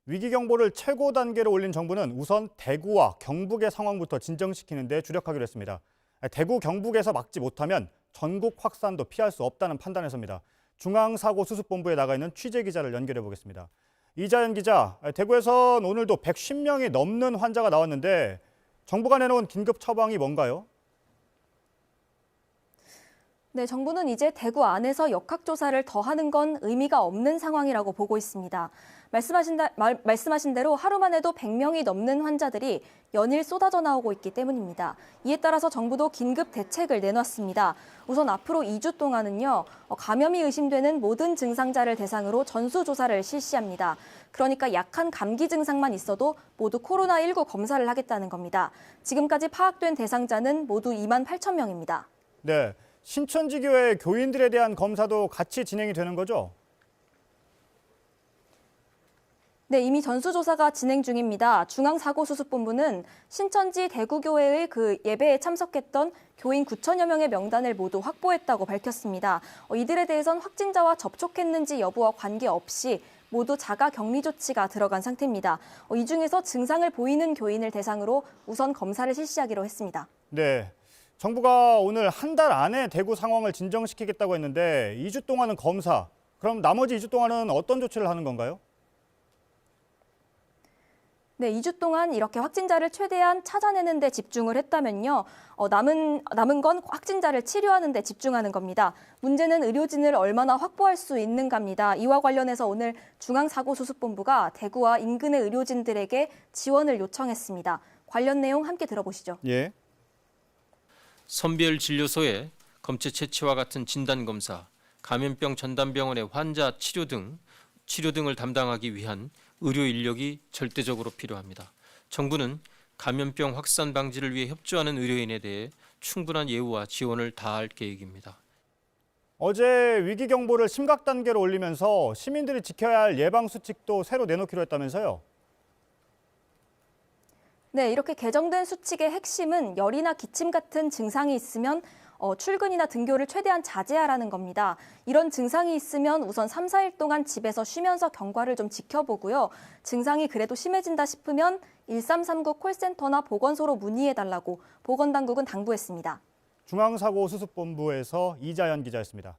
위기 경보를 최고 단계로 올린 정부는 우선 대구와 경북의 상황부터 진정시키는 데 주력하기로 했습니다. 대구, 경북에서 막지 못하면 전국 확산도 피할 수 없다는 판단에서입니다. 중앙사고수습본부에 나가 있는 취재기자를 연결해 보겠습니다. 이자연 기자, 대구에선 오늘도 110명이 넘는 환자가 나왔는데 정부가 내놓은 긴급 처방이 뭔가요? 네, 정부는 이제 대구 안에서 역학조사를 더하는 건 의미가 없는 상황이라고 보고 있습니다. 말씀하신 대로 하루만 해도 100명이 넘는 환자들이 연일 쏟아져 나오고 있기 때문입니다. 이에 따라서 정부도 긴급 대책을 내놨습니다. 우선 앞으로 2주 동안은요, 감염이 의심되는 모든 증상자를 대상으로 전수조사를 실시합니다. 그러니까 약한 감기 증상만 있어도 모두 코로나19 검사를 하겠다는 겁니다. 지금까지 파악된 대상자는 모두 2만 8천 명입니다. 네, 신천지교회 교인들에 대한 검사도 같이 진행이 되는 거죠? 네, 이미 전수조사가 진행 중입니다. 중앙사고수습본부는 신천지 대구교회의 예배에 참석했던 교인 9천여 명의 명단을 모두 확보했다고 밝혔습니다. 이들에 대해선 확진자와 접촉했는지 여부와 관계없이 모두 자가 격리 조치가 들어간 상태입니다. 이 중에서 증상을 보이는 교인을 대상으로 우선 검사를 실시하기로 했습니다. 네, 정부가 오늘 한 달 안에 대구 상황을 진정시키겠다고 했는데 2주 동안은 검사, 그럼 나머지 2주 동안은 어떤 조치를 하는 건가요? 네, 2주 동안 이렇게 확진자를 최대한 찾아내는 데 집중을 했다면요. 남은 건 확진자를 치료하는 데 집중하는 겁니다. 문제는 의료진을 얼마나 확보할 수 있는가입니다. 이와 관련해서 오늘 중앙사고수습본부가 대구와 인근의 의료진들에게 지원을 요청했습니다. 관련 내용 함께 들어보시죠. 예. 선별진료소에 검체 채취와 같은 진단검사, 감염병 전담병원의 환자 치료 등을 담당하기 위한 의료 인력이 절대적으로 필요합니다. 정부는 감염병 확산 방지를 위해 협조하는 의료인에 대해 충분한 예우와 지원을 다할 계획입니다. 어제 위기 경보를 심각 단계로 올리면서 시민들이 지켜야 할 예방 수칙도 새로 내놓기로 했다면서요? 네, 이렇게 개정된 수칙의 핵심은 열이나 기침 같은 증상이 있으면 출근이나 등교를 최대한 자제하라는 겁니다. 이런 증상이 있으면 우선 3, 4일 동안 집에서 쉬면서 경과를 좀 지켜보고요. 증상이 그래도 심해진다 싶으면 1339 콜센터나 보건소로 문의해달라고 보건당국은 당부했습니다. 중앙사고수습본부에서 이자연 기자였습니다.